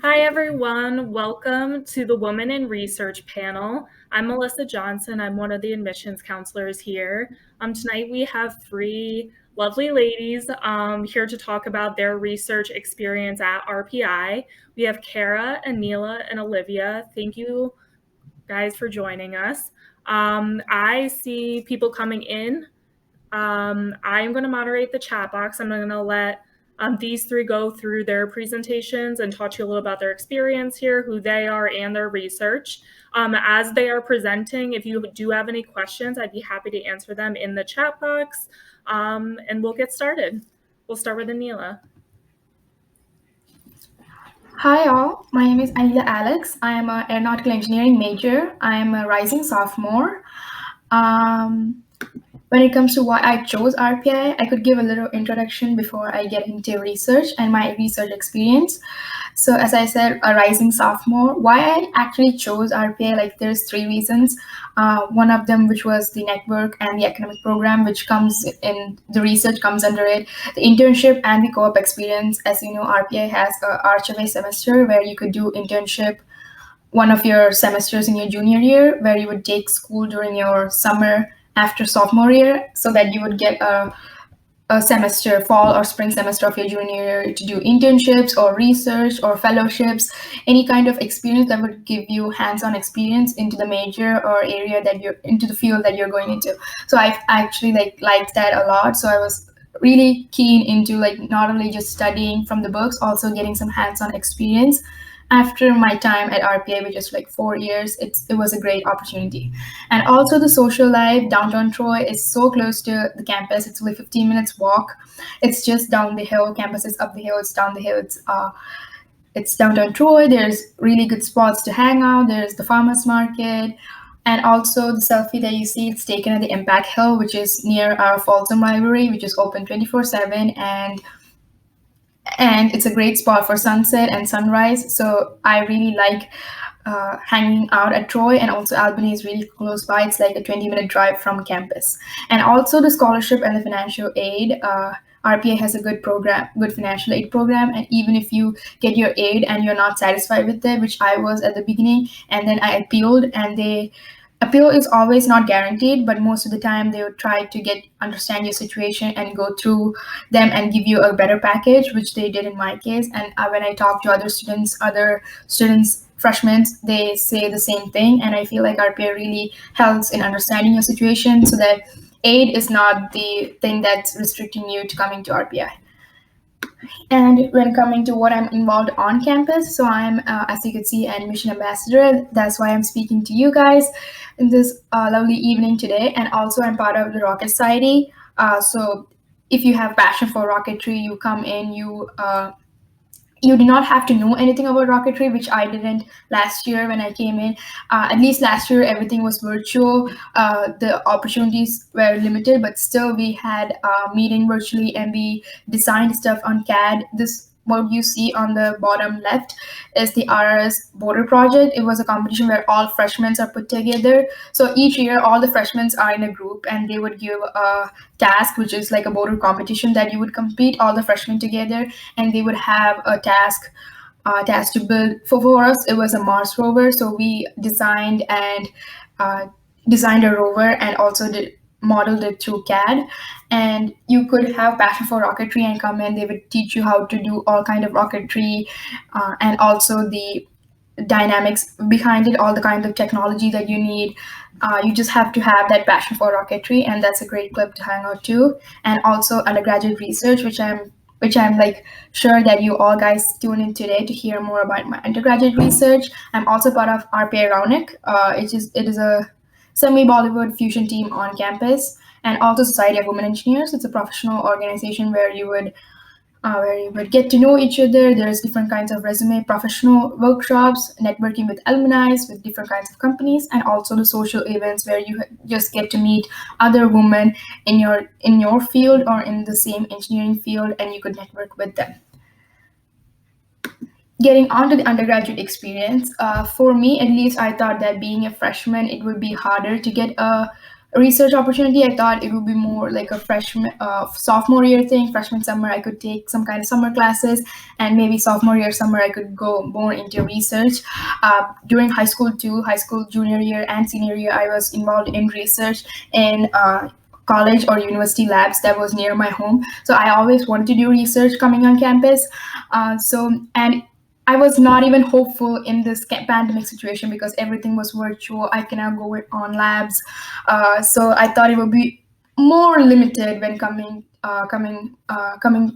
Hi, everyone. Welcome to the Women in Research panel. I'm Melissa Johnson. I'm one of the admissions counselors here. Tonight, we have three lovely ladies here to talk about their research experience at RPI. We have Kara, Anila, and Olivia. Thank you, guys, for joining us. I see people coming in. I'm going to moderate the chat box. I'm going to let these three go through their presentations and talk to you a little about their experience here, who they are, and their research. As they are presenting, if you do have any questions, I'd be happy to answer them in the chat box, and we'll get started. We'll start with Anila. Hi all, my name is Anila Alex. I am an aeronautical engineering major. I am a rising sophomore. When it comes to why I chose RPI, I could give a little introduction before I get into research and my research experience. So as I said, a rising sophomore, why I actually chose RPI, like there's three reasons. One of them, which was the network and the academic program, which comes in the research comes under it, the internship and the co-op experience. As you know, RPI has a archway semester where you could do internship one of your semesters in your junior year, where you would take school during your summer after sophomore year, so that you would get a semester, fall or spring semester of your junior year to do internships or research or fellowships, any kind of experience that would give you hands-on experience into the major or area that you're into, the field that you're going into. So I actually liked that a lot. So I was really keen into like not only just studying from the books, also getting some hands-on experience. After my time at RPA, which is like 4 years, it was a great opportunity. And also the social life, downtown Troy is so close to the campus. It's only 15 minutes walk. It's just down the hill. Campus is up the hill. It's down the hill. It's downtown Troy. There's really good spots to hang out. There's the farmers market. And also the selfie that you see, it's taken at the Impact Hill, which is near our Folsom Library, which is open 24/7. And it's a great spot for sunset and sunrise. So I really like hanging out at Troy, and also Albany is really close by. It's like a 20-minute drive from campus. And also the scholarship and the financial aid. RPA has a good program, good financial aid program, and even if you get your aid and you're not satisfied with it, which I was at the beginning, and then I appealed, and they appeal is always not guaranteed, but most of the time they would try to get understand your situation and go through them and give you a better package, which they did in my case. And when I talk to other students, freshmen, they say the same thing. And I feel like RPA really helps in understanding your situation, so that aid is not the thing that's restricting you to coming to RPI. And when coming to what I'm involved on campus, so I'm, as you can see, an mission ambassador. That's why I'm speaking to you guys in this lovely evening today. And also, I'm part of the Rocket Society. So if you have passion for rocketry, you come in, you do not have to know anything about rocketry, which I didn't last year when I came in. At least last year, everything was virtual. The opportunities were limited, but still we had meeting virtually, and we designed stuff on CAD. This what you see on the bottom left is the RRS border project. It was a competition where all freshmen are put together. So each year, all the freshmen are in a group, and they would give a task, which is like a border competition that you would compete all the freshmen together, and they would have a task to build. For us, it was a Mars rover, so we uh, designed a rover and also modeled it through CAD. And you could have passion for rocketry and come in. They would teach you how to do all kind of rocketry, and also the dynamics behind it, all the kind of technology that you need. You just have to have that passion for rocketry, and that's a great club to hang out to. And also undergraduate research, which I'm like sure that you all guys tune in today to hear more about my undergraduate research. I'm also part of RPA Raonic. It is a semi Bollywood fusion team on campus, and also Society of Women Engineers. It's a professional organization where you would get to know each other. There's different kinds of resume professional workshops, networking with alumni, with different kinds of companies, and also the social events where you just get to meet other women in your field or in the same engineering field, and you could network with them. Getting onto the undergraduate experience, for me at least, I thought that being a freshman, it would be harder to get research opportunity, I thought it would be more like a sophomore year thing. Freshman summer, I could take some kind of summer classes, and maybe sophomore year summer, I could go more into research. During high school too, high school junior year and senior year, I was involved in research in college or university labs that was near my home. So I always wanted to do research coming on campus. And I was not even hopeful in this pandemic situation because everything was virtual. I cannot go on labs, so I thought it would be more limited when coming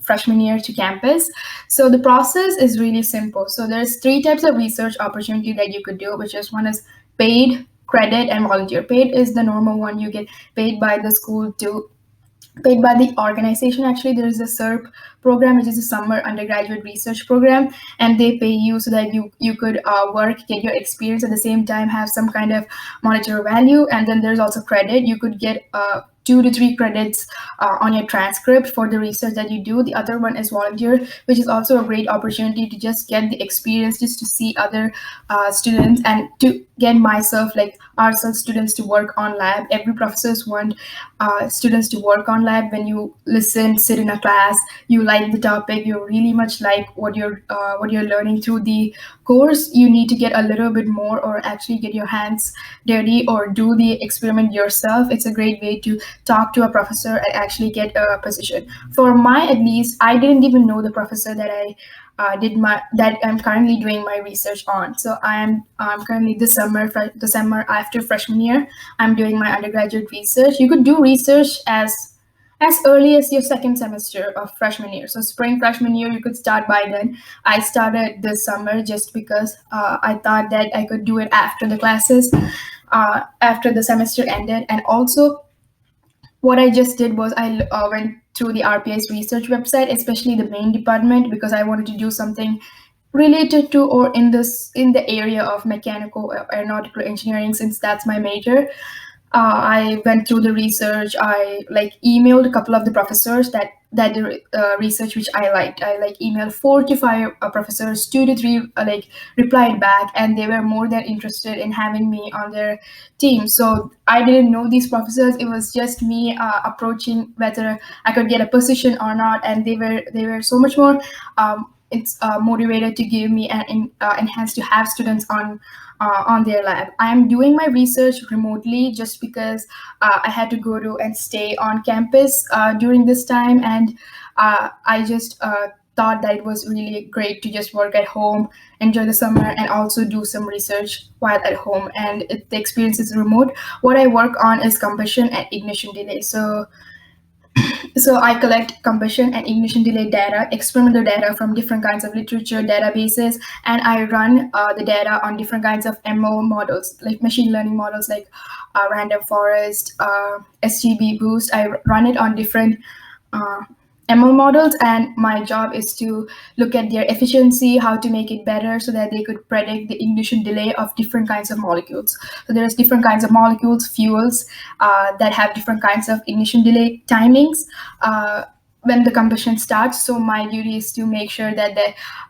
freshman year to campus. So the process is really simple. So there's three types of research opportunity that you could do, which is one is paid, credit, and volunteer. Paid is the normal one. You get paid by the school to paid by the organization. Actually, there is a SERP program, which is a summer undergraduate research program, and they pay you so that you could work, get your experience, at the same time have some kind of monetary value. And then there's also credit. You could get 2 to 3 credits on your transcript for the research that you do. The other one is volunteer, which is also a great opportunity to just get the experience, just to see other students and to get myself, like ourselves, students to work on lab. Every professors want students to work on lab. When you listen, sit in a class, you like the topic, you really much like what you're learning through the course, you need to get a little bit more, or actually get your hands dirty or do the experiment yourself. It's a great way to talk to a professor and actually get a position. For my, at least, I didn't even know the professor that I that I'm currently doing my research on. So I'm currently the summer after freshman year, I'm doing my undergraduate research. You could do research as early as your second semester of freshman year. So spring freshman year, you could start by then. I started this summer just because I thought that I could do it after the classes, after the semester ended. And also, what I just did was I went through the RPI's research website, especially the main department, because I wanted to do something related to or in the area of mechanical or aeronautical engineering, since that's my major. I went through the research. I like emailed a couple of the professors that did research which I liked. I like emailed 4 to 5 professors, 2 to 3 like replied back, and they were more than interested in having me on their team. So I didn't know these professors. It was just me approaching whether I could get a position or not, and they were so much more it's motivated to give me an enhance to have students on their lab. I'm doing my research remotely just because I had to go to and stay on campus during this time, and I just thought that it was really great to just work at home, enjoy the summer, and also do some research while at home. And the experience is remote. What I work on is combustion and ignition delay. So I collect combustion and ignition delay data, experimental data from different kinds of literature databases, and I run the data on different kinds of ML models, like machine learning models, like random forest, SGB boost. I run it on different uh, ML models, and my job is to look at their efficiency, how to make it better so that they could predict the ignition delay of different kinds of molecules. So there's different kinds of molecules, fuels that have different kinds of ignition delay timings when the combustion starts. So my duty is to make sure that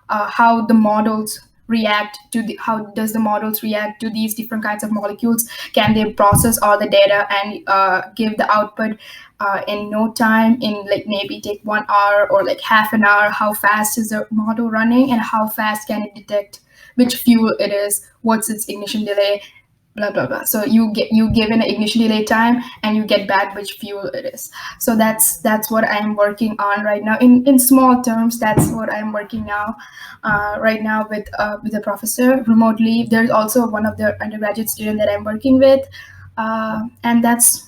how the models react to how does the models react to these different kinds of molecules. Can they process all the data and give the output in no time, in like maybe take 1 hour or like half an hour? How fast is the model running, and how fast can it detect which fuel it is, what's its ignition delay, blah blah blah. So you give an ignition delay time, and you get back which fuel it is. So that's what I'm working on right now. In small terms, that's what I'm working now right now with a professor remotely. There's also one of the undergraduate student that I'm working with, and that's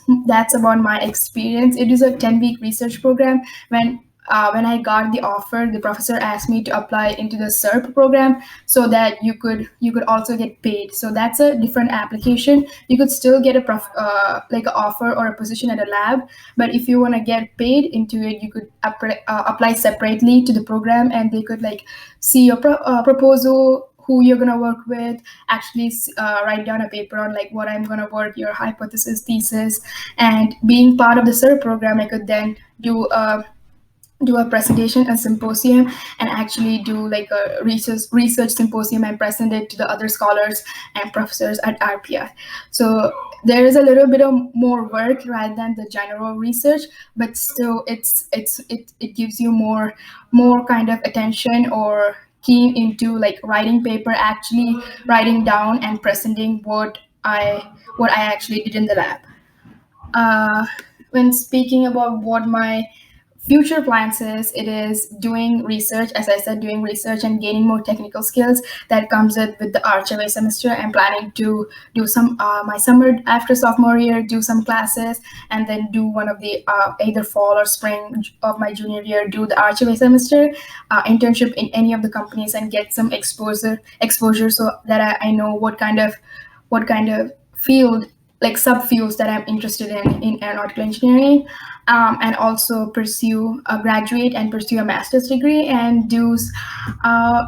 about my experience. It is a 10-week research program. When I got the offer, the professor asked me to apply into the SERP program so that you could also get paid. So that's a different application. You could still get like an offer or a position at a lab, but if you want to get paid into it, you could apply separately to the program, and they could like see your proposal, who you're gonna work with, actually write down a paper on like what I'm gonna work, your hypothesis, thesis. And being part of the SERP program, I could then do do a presentation, a symposium, and actually do like a research symposium and present it to the other scholars and professors at RPI. So there is a little bit of more work rather than the general research, but still it gives you more kind of attention or keen into like writing paper, actually writing down and presenting what I actually did in the lab. uh, when speaking about what my future plans is, it is doing research, as I said, doing research and gaining more technical skills. That comes with the RHA semester. I'm planning to do some my summer after sophomore year, do some classes, and then do one of the either fall or spring of my junior year, do the RHA semester internship in any of the companies and get some exposure so that I know what kind of field, like subfields that I'm interested in aeronautical engineering, and also graduate and pursue a master's degree and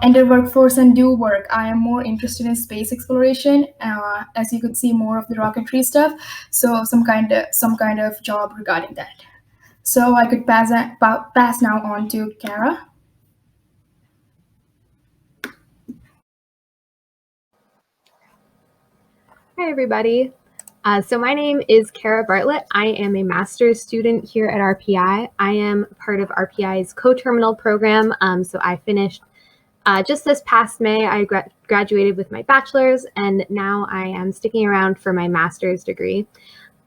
enter workforce and do work. I am more interested in space exploration, as you could see, more of the rocketry stuff. So some kind of job regarding that. So I could pass now on to Kara. Hi, everybody. So my name is Kara Bartlett. I am a master's student here at RPI. I am part of RPI's co-terminal program. So I finished just this past May. I graduated with my bachelor's, and now I am sticking around for my master's degree.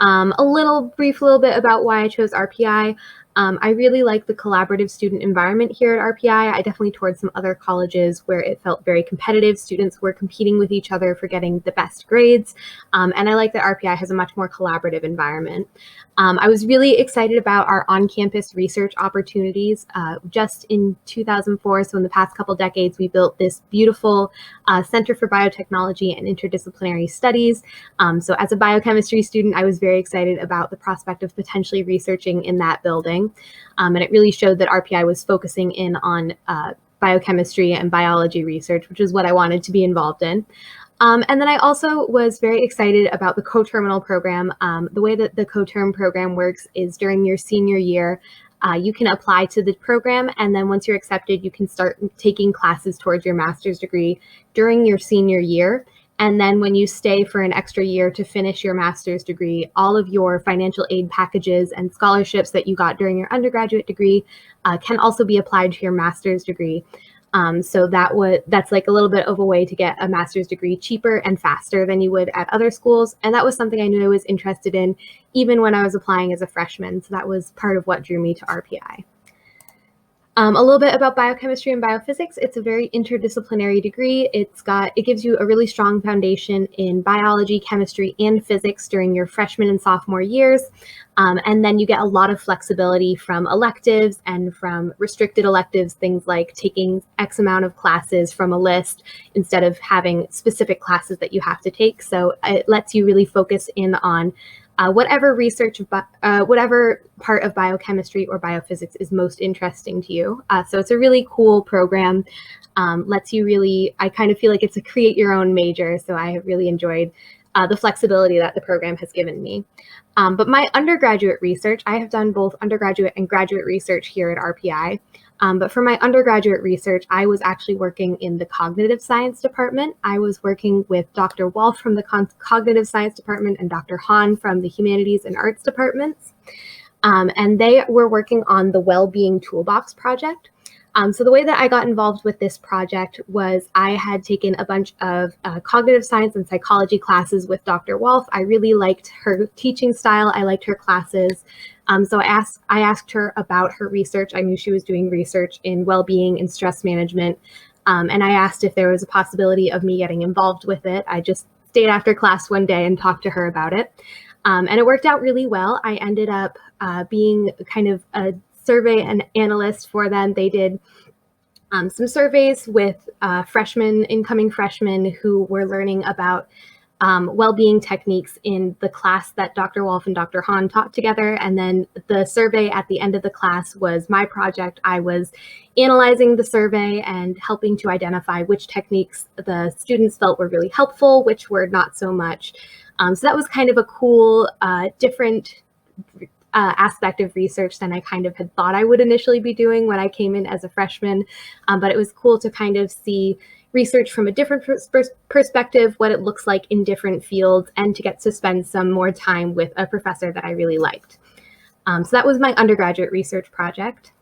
A little bit about why I chose RPI. I really like the collaborative student environment here at RPI. I definitely toured some other colleges where it felt very competitive. Students were competing with each other for getting the best grades. And I like that RPI has a much more collaborative environment. I was really excited about our on-campus research opportunities. Just in 2004, so in the past couple decades, we built this beautiful Center for Biotechnology and Interdisciplinary Studies. So as a biochemistry student, I was very excited about the prospect of potentially researching in that building. And it really showed that RPI was focusing in on biochemistry and biology research, which is what I wanted to be involved in. And then I also was very excited about the co-terminal program. The way that the co-term program works is during your senior year, you can apply to the program, and then once you're accepted, you can start taking classes towards your master's degree during your senior year. And then when you stay for an extra year to finish your master's degree, all of your financial aid packages and scholarships that you got during your undergraduate degree can also be applied to your master's degree. So that's like a little bit of a way to get a master's degree cheaper and faster than you would at other schools. And that was something I knew I was interested in even when I was applying as a freshman. So that was part of what drew me to RPI. A little bit about biochemistry and biophysics. It's a very interdisciplinary degree. It gives you a really strong foundation in biology, chemistry, and physics during your freshman and sophomore years. And then you get a lot of flexibility from electives and from restricted electives, things like taking X amount of classes from a list instead of having specific classes that you have to take. So it lets you really focus in on whatever part of biochemistry or biophysics is most interesting to you. So it's a really cool program. I kind of feel like it's a create your own major. So I have really enjoyed the flexibility that the program has given me. But my undergraduate research, I have done both undergraduate and graduate research here at RPI. But for my undergraduate research, I was actually working in the cognitive science department. I was working with Dr. Wolf from the cognitive science department and Dr. Hahn from the humanities and arts departments. And they were working on the Well-Being Toolbox project. So the way that I got involved with this project was I had taken a bunch of cognitive science and psychology classes with Dr. Wolf. I really liked her teaching style. I liked her classes. So I asked her about her research. I knew she was doing research in well-being and stress management. And I asked if there was a possibility of me getting involved with it. I just stayed after class one day and talked to her about it. And it worked out really well. I ended up being kind of a survey and analyst for them. They did some surveys with incoming freshmen who were learning about well-being techniques in the class that Dr. Wolf and Dr. Hahn taught together. And then the survey at the end of the class was my project. I was analyzing the survey and helping to identify which techniques the students felt were really helpful, which were not so much. So that was kind of a cool, different aspect of research than I kind of had thought I would initially be doing when I came in as a freshman. But it was cool to kind of see research from a different perspective, what it looks like in different fields, and to get to spend some more time with a professor that I really liked. So that was my undergraduate research project.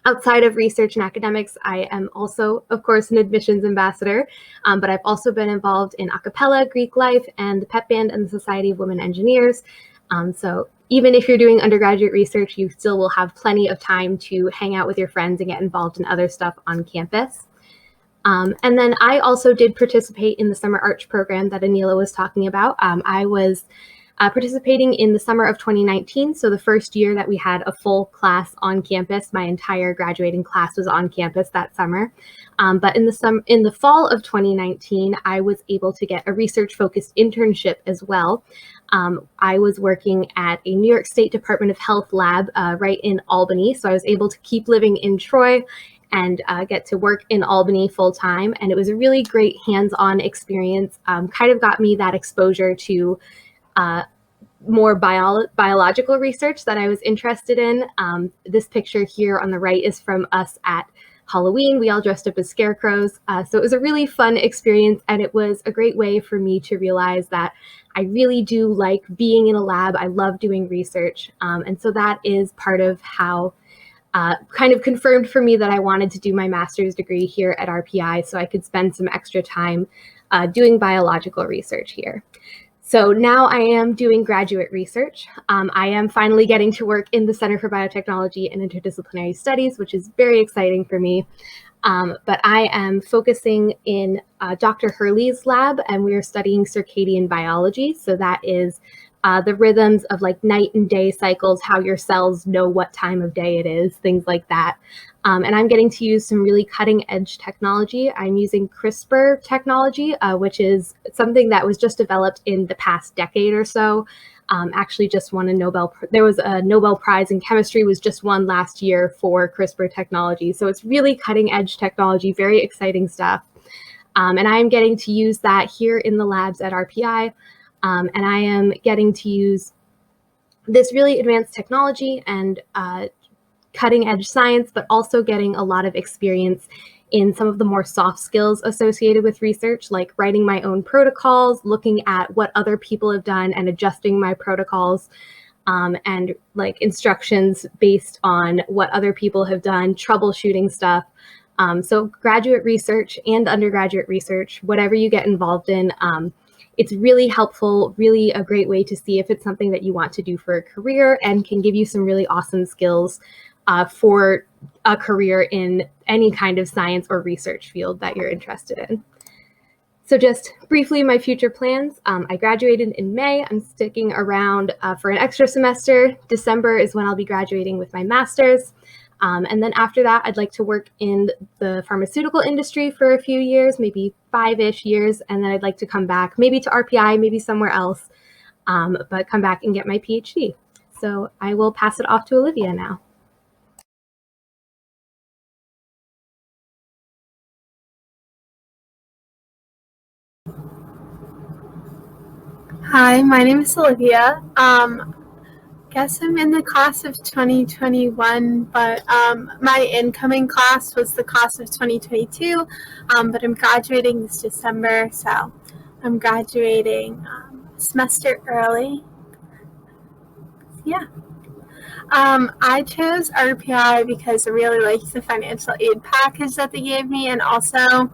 Outside of research and academics, I am also, of course, an admissions ambassador, but I've also been involved in a cappella, Greek life, and the pep band and the Society of Women Engineers. So even if you're doing undergraduate research, you still will have plenty of time to hang out with your friends and get involved in other stuff on campus. And then I also did participate in the summer arts program that Anila was talking about. I was participating in the summer of 2019. So the first year that we had a full class on campus, my entire graduating class was on campus that summer. But in the fall of 2019, I was able to get a research-focused internship as well. I was working at a New York State Department of Health lab right in Albany. So I was able to keep living in Troy and get to work in Albany full time. And it was a really great hands-on experience, kind of got me that exposure to more biological research that I was interested in. This picture here on the right is from us at Halloween. We all dressed up as scarecrows. So it was a really fun experience, and it was a great way for me to realize that I really do like being in a lab. I love doing research. And so that is part of how kind of confirmed for me that I wanted to do my master's degree here at RPI so I could spend some extra time doing biological research here. So now I am doing graduate research. I am finally getting to work in the Center for Biotechnology and Interdisciplinary Studies, which is very exciting for me. But I am focusing in Dr. Hurley's lab, and we are studying circadian biology. So that is the rhythms of like night and day cycles, how your cells know what time of day it is, things like that. And I'm getting to use some really cutting edge technology. I'm using CRISPR technology, which is something that was just developed in the past decade or so. Actually just won a Nobel, there was a Nobel Prize in chemistry was just won last year for CRISPR technology. So it's really cutting edge technology, very exciting stuff. And I am getting to use that here in the labs at RPI. And I am getting to use this really advanced technology and cutting edge science, but also getting a lot of experience in some of the more soft skills associated with research, like writing my own protocols, looking at what other people have done and adjusting my protocols, and like instructions based on what other people have done, troubleshooting stuff. So graduate research and undergraduate research, whatever you get involved in, it's really helpful, really a great way to see if it's something that you want to do for a career and can give you some really awesome skills for a career in any kind of science or research field that you're interested in. So just briefly, my future plans. I graduated in May. I'm sticking around for an extra semester. December is when I'll be graduating with my master's. And then after that, I'd like to work in the pharmaceutical industry for a few years, maybe 5-ish years. And then I'd like to come back, maybe to RPI, maybe somewhere else, but come back and get my PhD. So I will pass it off to Olivia now. Hi, my name is Olivia. Guess I'm in the class of 2021, but my incoming class was the class of 2022, but I'm graduating this December, so I'm graduating a semester early. Yeah. I chose RPI because I really liked the financial aid package that they gave me, and also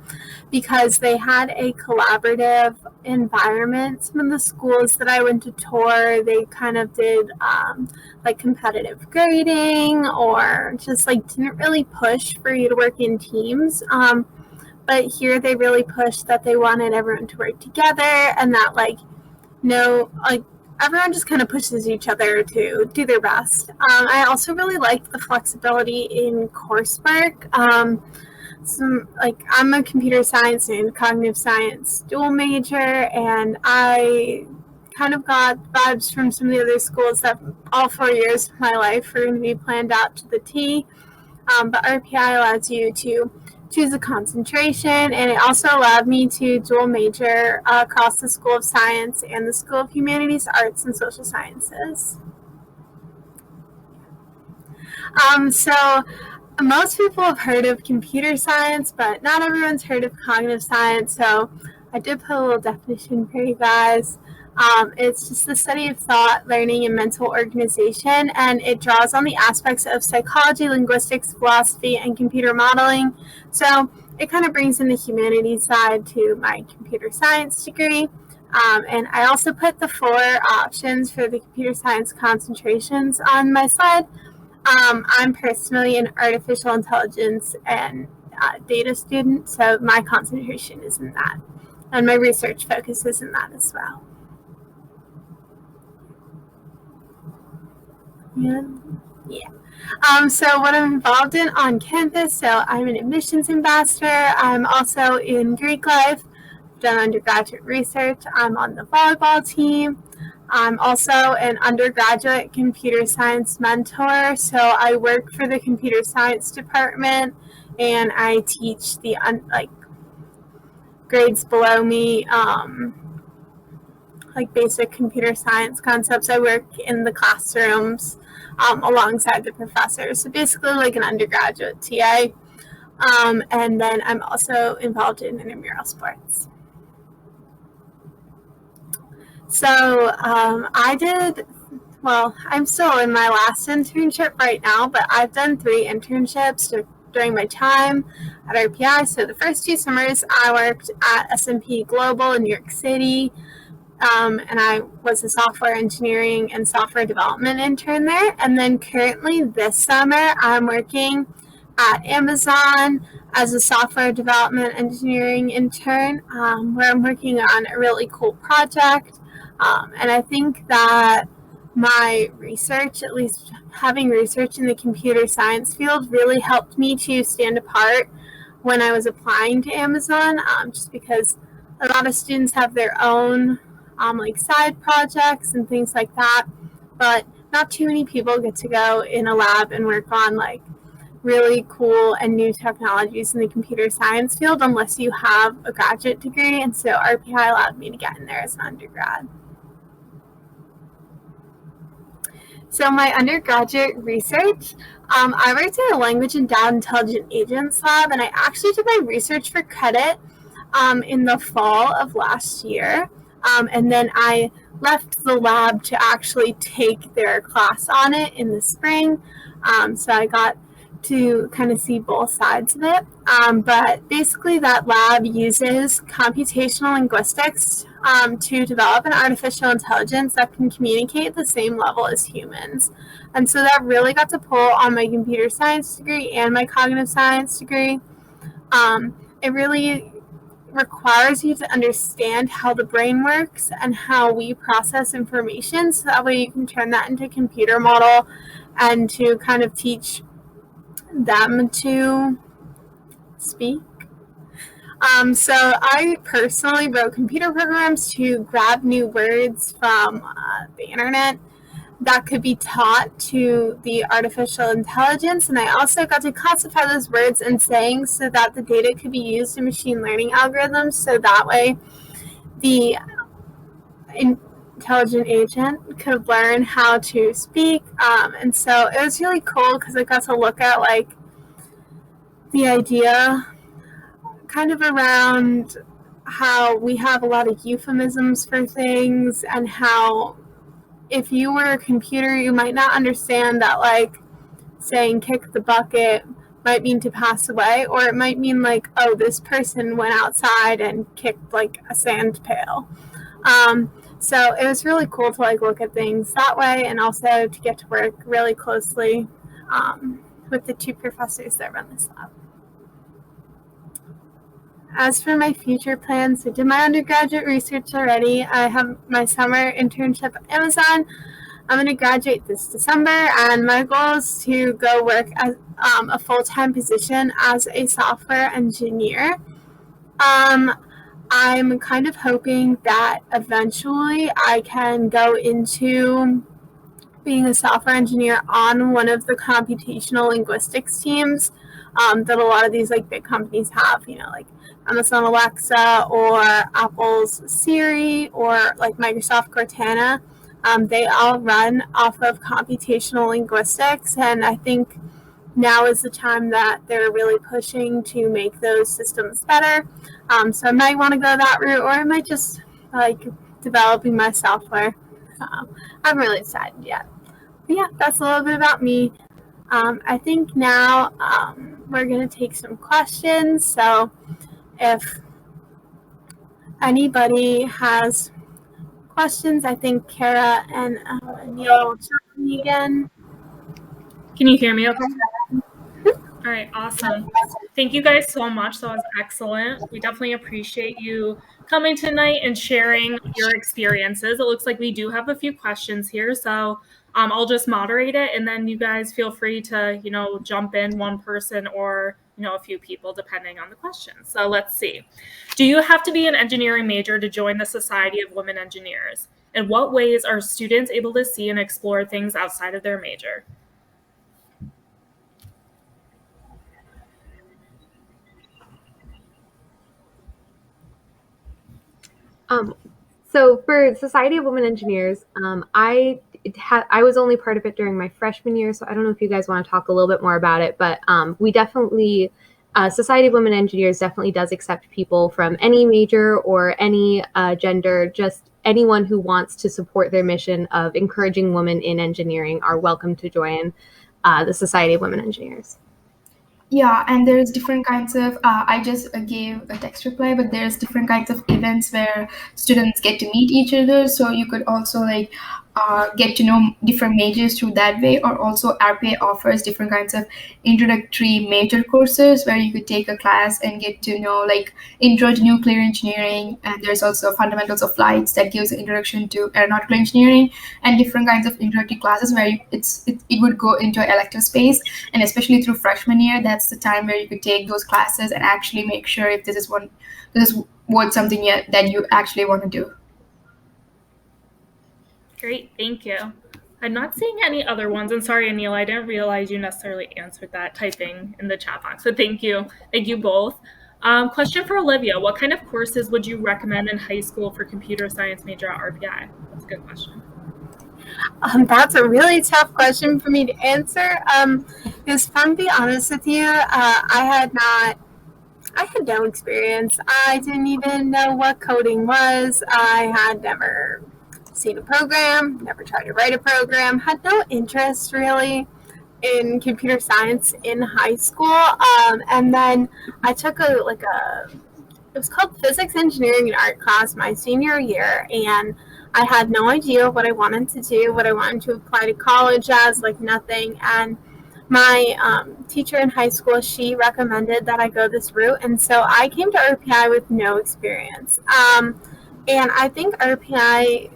because they had a collaborative environment. Some of the schools that I went to tour, they kind of did like competitive grading, or just like didn't really push for you to work in teams. But here they really pushed that they wanted everyone to work together, and that everyone just kind of pushes each other to do their best. I also really like the flexibility in coursework. I'm a computer science and cognitive science dual major, and I kind of got vibes from some of the other schools that all 4 years of my life are going to be planned out to the T. But RPI allows you to choose a concentration, and it also allowed me to dual major across the School of Science and the School of Humanities, Arts, and Social Sciences. So most people have heard of computer science, but not everyone's heard of cognitive science. So I did put a little definition for you guys. It's just the study of thought, learning, and mental organization, and it draws on the aspects of psychology, linguistics, philosophy, and computer modeling. So it kind of brings in the humanities side to my computer science degree. And I also put the 4 options for the computer science concentrations on my slide. I'm personally an artificial intelligence and data student, so my concentration is in that, and my research focus is in that as well. So what I'm involved in on campus, so I'm an admissions ambassador. I'm also in Greek life. I've done undergraduate research. I'm on the volleyball team. I'm also an undergraduate computer science mentor. So I work for the computer science department, and I teach the grades below me, like basic computer science concepts. I work in the classrooms alongside the professors. So basically like an undergraduate TA. And then I'm also involved in intramural sports. So I'm still in my last internship right now, but I've done 3 internships during my time at RPI. So the first 2 summers I worked at S&P Global in New York City. And I was a software engineering and software development intern there. And then currently this summer, I'm working at Amazon as a software development engineering intern, where I'm working on a really cool project. And I think that my research, at least having research in the computer science field, really helped me to stand apart when I was applying to Amazon, just because a lot of students have their own like side projects and things like that, but not too many people get to go in a lab and work on like really cool and new technologies in the computer science field unless you have a graduate degree, and so RPI allowed me to get in there as an undergrad. So my undergraduate research, I worked at a language endowed intelligent agents lab, and I actually did my research for credit in the fall of last year. And then I left the lab to actually take their class on it in the spring. So I got to kind of see both sides of it. But basically that lab uses computational linguistics to develop an artificial intelligence that can communicate at the same level as humans. And so that really got to pull on my computer science degree and my cognitive science degree. It really requires you to understand how the brain works and how we process information, so that way you can turn that into a computer model and to kind of teach them to speak. So I personally wrote computer programs to grab new words from the internet that could be taught to the artificial intelligence, and I also got to classify those words and sayings so that the data could be used in machine learning algorithms, so that way the intelligent agent could learn how to speak. And so it was really cool because I got to look at like the idea kind of around how we have a lot of euphemisms for things, and how if you were a computer, you might not understand that, like, saying kick the bucket might mean to pass away, or it might mean, like, oh, this person went outside and kicked, like, a sand pail. So it was really cool to, like, look at things that way, and also to get to work really closely with the 2 professors that run this lab. As for my future plans, I did my undergraduate research already. I have my summer internship at Amazon. I'm going to graduate this December, and my goal is to go work as a full-time position as a software engineer. I'm kind of hoping that eventually I can go into being a software engineer on one of the computational linguistics teams that a lot of these like big companies have, you know, like Amazon Alexa or Apple's Siri or like Microsoft Cortana. They all run off of computational linguistics, and I think now is the time that they're really pushing to make those systems better. So I might want to go that route, or I might just like developing my software. I haven't really decided yet. But yeah, that's a little bit about me. I think now we're going to take some questions. So if anybody has questions, I think Kara and Neil will chat me again. Can you hear me okay? All right, awesome. Thank you guys so much. That was excellent. We definitely appreciate you coming tonight and sharing your experiences. It looks like we do have a few questions here, so I'll just moderate it, and then you guys feel free to, jump in one person or, a few people depending on the question. So let's see. Do you have to be an engineering major to join the Society of Women Engineers? In what ways are students able to see and explore things outside of their major? So for Society of Women Engineers, I was only part of it during my freshman year, so I don't know if you guys want to talk a little bit more about it, but we definitely, Society of Women Engineers definitely does accept people from any major or any gender. Just anyone who wants to support their mission of encouraging women in engineering are welcome to join the Society of Women Engineers. Yeah, and there's different kinds of, I just gave a text reply, but there's different kinds of events where students get to meet each other. So you could also get to know different majors through that way, or also RPA offers different kinds of introductory major courses where you could take a class and get to know intro to nuclear engineering. And there's also fundamentals of flights that gives an introduction to aeronautical engineering, and different kinds of introductory classes where it would go into elective space. And especially through freshman year, that's the time where you could take those classes and actually make sure if this is what something that you actually want to do. Great, thank you. I'm not seeing any other ones. And sorry, Anil, I didn't realize you necessarily answered that typing in the chat box. So thank you. Thank you both. Question for Olivia. What kind of courses would you recommend in high school for computer science major at RPI? That's a good question. That's a really tough question for me to answer. Because if I'm being honest with you, I had no experience. I didn't even know what coding was. I had never seen a program, never tried to write a program, had no interest really in computer science in high school. And then I took it was called physics, engineering, and art class my senior year, and I had no idea what I wanted to do, what I wanted to apply to college as, nothing. And my teacher in high school, she recommended that I go this route, and so I came to RPI with no experience. And I think RPI,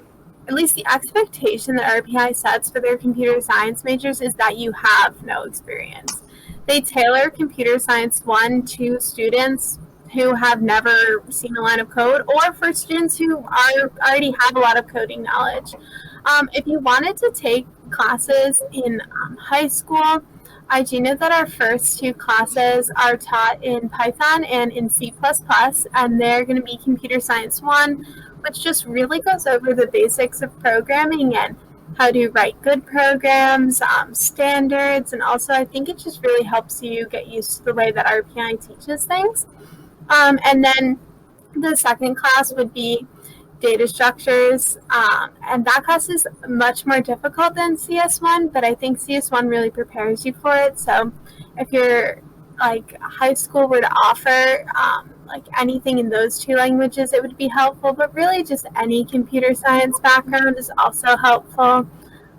at least the expectation that RPI sets for their computer science majors is that you have no experience. They tailor computer science 1 to students who have never seen a line of code, or for students who already have a lot of coding knowledge. If you wanted to take classes in high school, I do know that our first 2 classes are taught in Python and in C++, and they're going to be Computer Science 1, which just really goes over the basics of programming and how to write good programs, standards, and also I think it just really helps you get used to the way that RPI teaches things. And then the second class would be data structures, and that class is much more difficult than CS1, but I think CS1 really prepares you for it. So if your high school were to offer anything in those 2 languages, it would be helpful, but really just any computer science background is also helpful.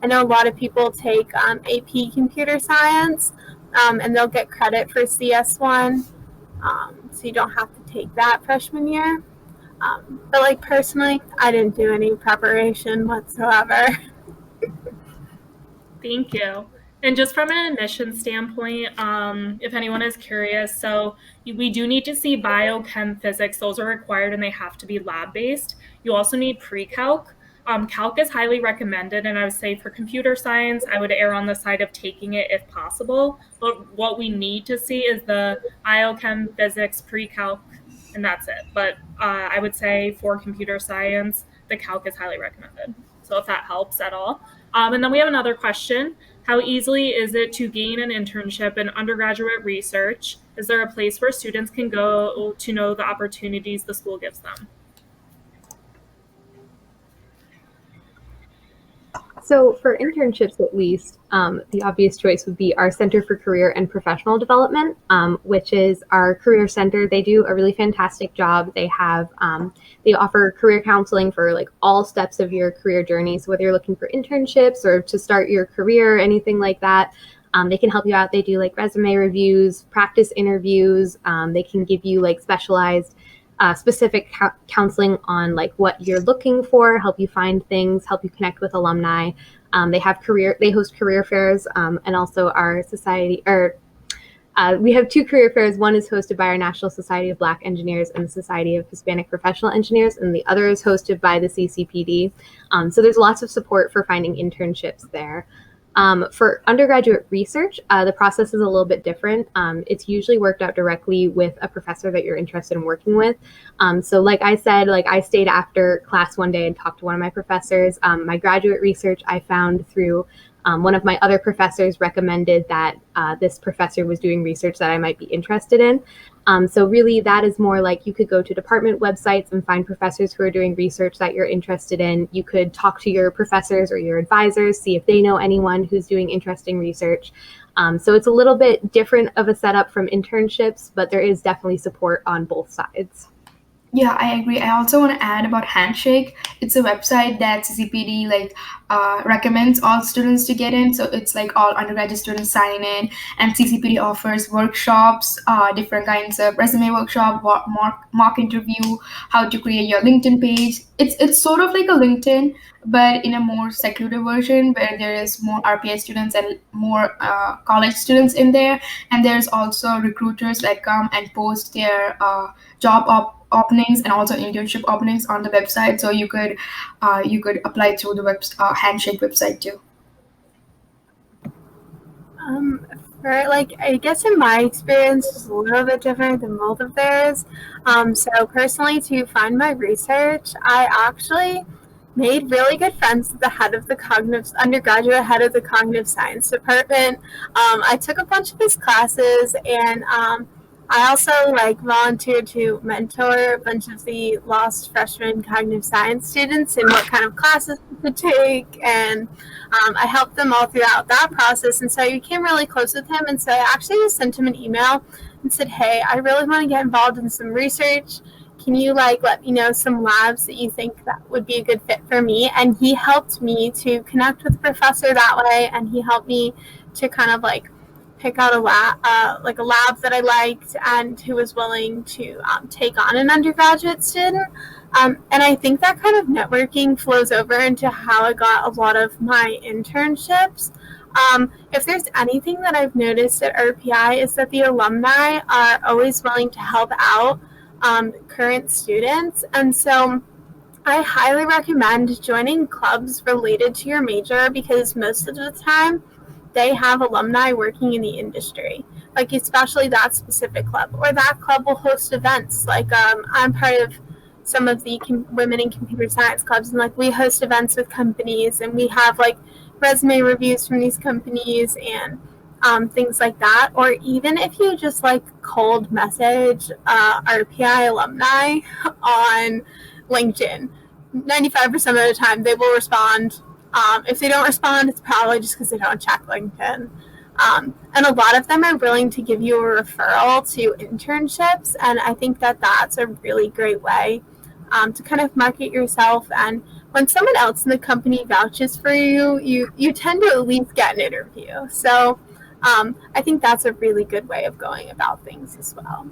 I know a lot of people take AP computer science, and they'll get credit for CS1, so you don't have to take that freshman year. But personally, I didn't do any preparation whatsoever. Thank you. And just from an admission standpoint, if anyone is curious, so we do need to see biochem physics. Those are required and they have to be lab-based. You also need pre-calc. Calc is highly recommended, and I would say for computer science, I would err on the side of taking it if possible. But what we need to see is the biochem physics pre-calc, and that's it. But I would say for computer science, the calc is highly recommended. So if that helps at all. And then we have another question. How easily is it to gain an internship in undergraduate research? Is there a place where students can go to know the opportunities the school gives them? So for internships, at least, the obvious choice would be our Center for Career and Professional Development, which is our career center. They do a really fantastic job. They have they offer career counseling for like all steps of your career journey. So whether you're looking for internships or to start your career, anything like that, they can help you out. They do like resume reviews, practice interviews. They can give you like specialized specific counseling on like what you're looking for, help you find things, help you connect with alumni. They host career fairs, and also our society, we have two career fairs. One is hosted by our National Society of Black Engineers and the Society of Hispanic Professional Engineers, and the other is hosted by the CCPD. So there's lots of support for finding internships there. For undergraduate research, the process is a little bit different. It's usually worked out directly with a professor that you're interested in working with. So like I said, like I stayed after class one day and talked to one of my professors. My graduate research I found through one of my other professors recommended that this professor was doing research that I might be interested in. So really that is more like you could go to department websites and find professors who are doing research that you're interested in. You could talk to your professors or your advisors, see if they know anyone who's doing interesting research. So it's a little bit different of a setup from internships, but there is definitely support on both sides. Yeah, I agree. I also want to add about Handshake. It's a website that CCPD recommends all students to get in. So it's like all undergraduate students sign in, and CCPD offers workshops, different kinds of resume workshop, mock interview, how to create your LinkedIn page. It's sort of like a LinkedIn, but in a more secluded version where there is more RPI students and more college students in there. And there's also recruiters that come and post their openings and also internship openings on the website, so you could apply through the Handshake website too. I guess in my experience, it's a little bit different than both of theirs. So personally, to find my research, I actually made really good friends with the head of the undergraduate head of the cognitive science department. I took a bunch of his classes, and I also volunteered to mentor a bunch of the lost freshman cognitive science students in what kind of classes to take, and I helped them all throughout that process. And so I became really close with him, and so I actually just sent him an email and said, hey, I really want to get involved in some research. Can you let me know some labs that you think that would be a good fit for me? And he helped me to connect with the professor that way, and he helped me to kind of pick out a lab that I liked and who was willing to take on an undergraduate student. And I think that kind of networking flows over into how I got a lot of my internships. If there's anything that I've noticed at RPI is that the alumni are always willing to help out current students. And so I highly recommend joining clubs related to your major, because most of the time they have alumni working in the industry, especially that specific club, or that club will host events. I'm part of some of the women in computer science clubs, and we host events with companies, and we have resume reviews from these companies and things like that. Or even if you just cold message RPI alumni on LinkedIn, 95% of the time they will respond. If they don't respond, it's probably just because they don't check LinkedIn. And a lot of them are willing to give you a referral to internships. And I think that that's a really great way to kind of market yourself. And when someone else in the company vouches for you, you tend to at least get an interview. So I think that's a really good way of going about things as well.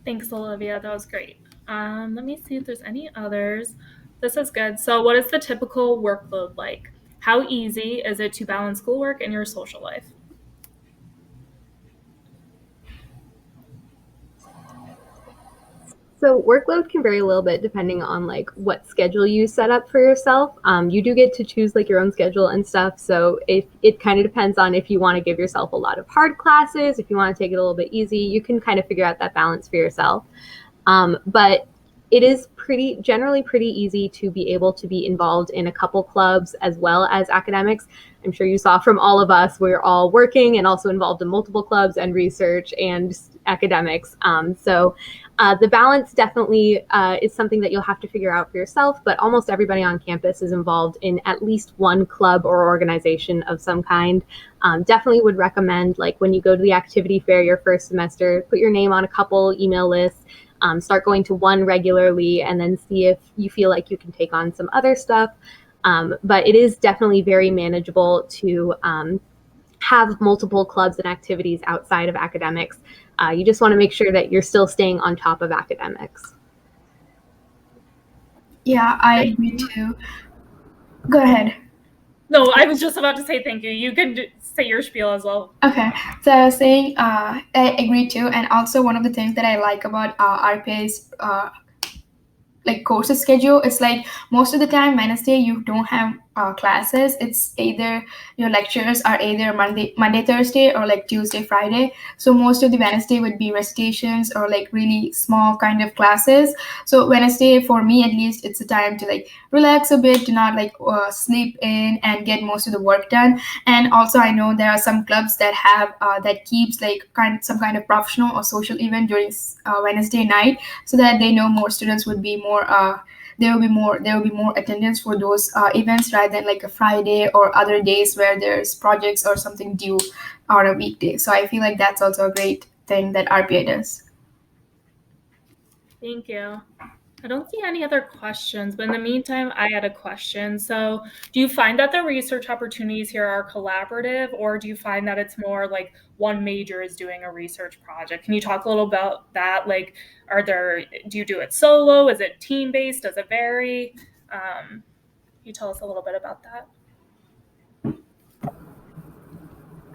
Thanks, Olivia. That was great. Let me see if there's any others. This is good. So what is the typical workload like? How easy is it to balance schoolwork and your social life? So workload can vary a little bit depending on what schedule you set up for yourself. You do get to choose your own schedule and stuff. So it kind of depends on if you want to give yourself a lot of hard classes, if you want to take it a little bit easy, you can kind of figure out that balance for yourself. But it is generally pretty easy to be able to be involved in a couple clubs as well as academics. I'm sure you saw from all of us, we're all working and also involved in multiple clubs and research and academics. So the balance definitely is something that you'll have to figure out for yourself, but almost everybody on campus is involved in at least one club or organization of some kind. Definitely would recommend, like, when you go to the activity fair your first semester, put your name on a couple email lists. Start going to one regularly, and then see if you feel like you can take on some other stuff. But it is definitely very manageable to have multiple clubs and activities outside of academics. You just want to make sure that you're still staying on top of academics. Yeah, I agree too. Go ahead. No, I was just about to say thank you. You can say your spiel as well. Okay, so I was saying I agree too, and also one of the things that I like about RPA's like courses schedule, it's like most of the time Wednesday you don't have classes. It's either your lectures are either Monday Thursday, or like Tuesday Friday. So most of the Wednesday would be recitations or like really small kind of classes. So Wednesday, for me at least, it's a time to like relax a bit, to not like sleep in and get most of the work done. And also I know there are some clubs that have that keeps like some kind of professional or social event during Wednesday night, so that they know more students would be more there will be more attendance for those events, rather than like a Friday or other days where there's projects or something due on a weekday. So I feel like that's also a great thing that RPA does. Thank you. I don't see any other questions, but in the meantime, I had a question. So do you find that the research opportunities here are collaborative, or do you find that it's more like one major is doing a research project? Can you talk a little about that? Like, do you do it solo? Is it team-based? Does it vary? Can you tell us a little bit about that?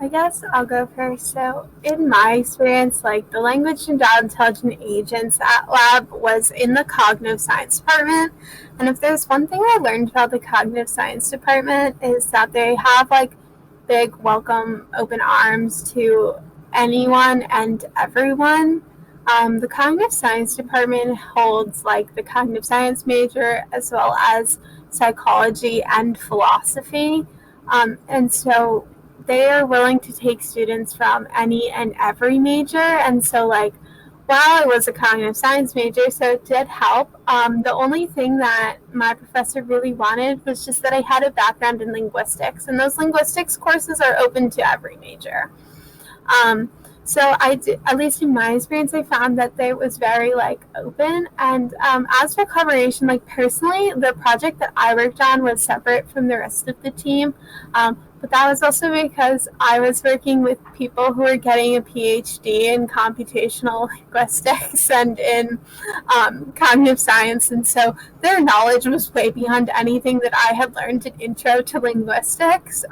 I guess I'll go first. So in my experience, like the language and data intelligent agents at lab was in the cognitive science department. And if there's one thing I learned about the cognitive science department, is that they have like big welcome open arms to anyone and everyone. The cognitive science department holds like the cognitive science major as well as psychology and philosophy. And so they are willing to take students from any and every major. And so, like, while I was a cognitive science major, so it did help. The only thing that my professor really wanted was just that I had a background in linguistics, and those linguistics courses are open to every major. So I did, at least in my experience, I found that it was very like open. And as for collaboration, like personally, the project that I worked on was separate from the rest of the team. But that was also because I was working with people who were getting a PhD in computational linguistics and in cognitive science. And so their knowledge was way beyond anything that I had learned in Intro to Linguistics.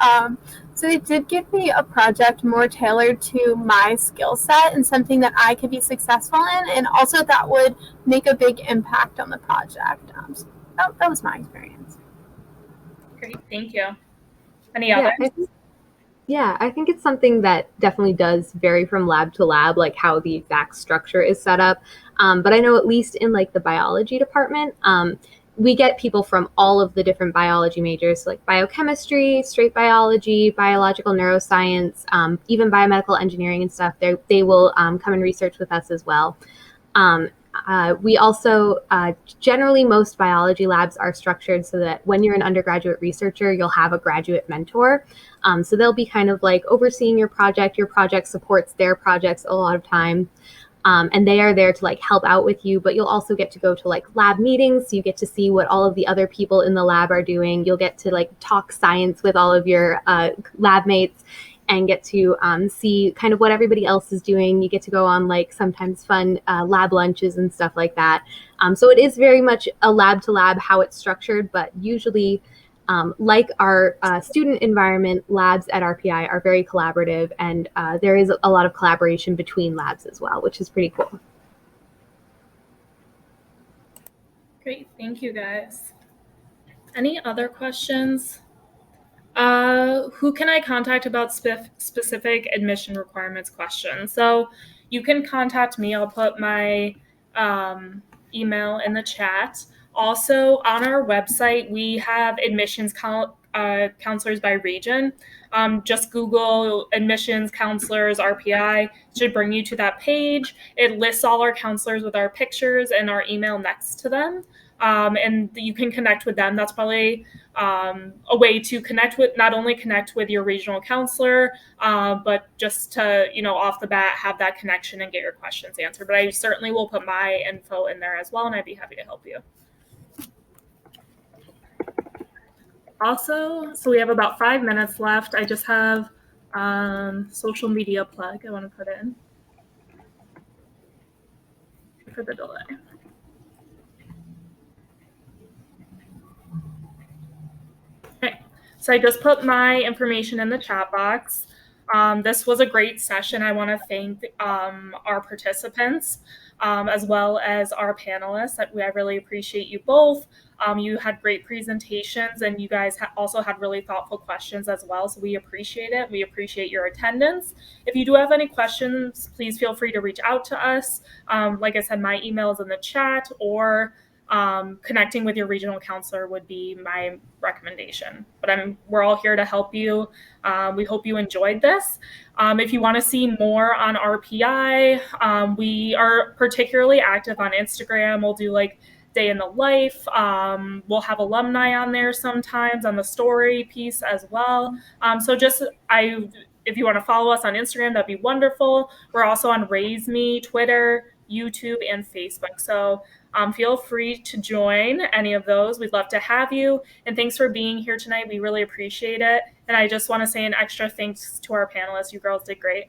So they did give me a project more tailored to my skill set and something that I could be successful in, and also that would make a big impact on the project. So that was my experience. Great, thank you. Any others? I think it's something that definitely does vary from lab to lab, like how the exact structure is set up. But I know at least in like the biology department, we get people from all of the different biology majors, like biochemistry, straight biology, biological neuroscience, even biomedical engineering and stuff. They will come and research with us as well. We also, generally most biology labs are structured so that when you're an undergraduate researcher, you'll have a graduate mentor. So they'll be kind of like overseeing your project supports their projects a lot of time. And they are there to like help out with you, but you'll also get to go to like lab meetings. So you get to see what all of the other people in the lab are doing. You'll get to like talk science with all of your lab mates and get to see kind of what everybody else is doing. You get to go on like sometimes fun lab lunches and stuff like that. So it is very much a lab to lab how it's structured, but usually like our student environment, labs at RPI are very collaborative, and there is a lot of collaboration between labs as well, which is pretty cool. Great, thank you guys. Any other questions? Who can I contact about specific admission requirements questions? So you can contact me. I'll put my email in the chat. Also, on our website, we have admissions counselors by region. Just Google admissions counselors RPI. It should bring you to that page. It lists all our counselors with our pictures and our email next to them. And you can connect with them. That's probably a way to not only connect with your regional counselor, but just to, off the bat, have that connection and get your questions answered. But I certainly will put my info in there as well, and I'd be happy to help you. Also, so we have about 5 minutes left. I just have social media plug I want to put in for the delay. Okay, so I just put my information in the chat box. This was a great session. I want to thank our participants as well as our panelists. I really appreciate you both. You had great presentations, and you guys also had really thoughtful questions as well. So we appreciate it. We appreciate your attendance. If you do have any questions, please feel free to reach out to us. Like I said, my email is in the chat, or connecting with your regional counselor would be my recommendation. But we're all here to help you. We hope you enjoyed this. If you want to see more on RPI, we are particularly active on Instagram. We'll do like day in the life. We'll have alumni on there sometimes on the story piece as well. If you want to follow us on Instagram, that'd be wonderful. We're also on Raise Me, Twitter, YouTube, and Facebook. So feel free to join any of those. We'd love to have you. And thanks for being here tonight. We really appreciate it. And I just want to say an extra thanks to our panelists. You girls did great.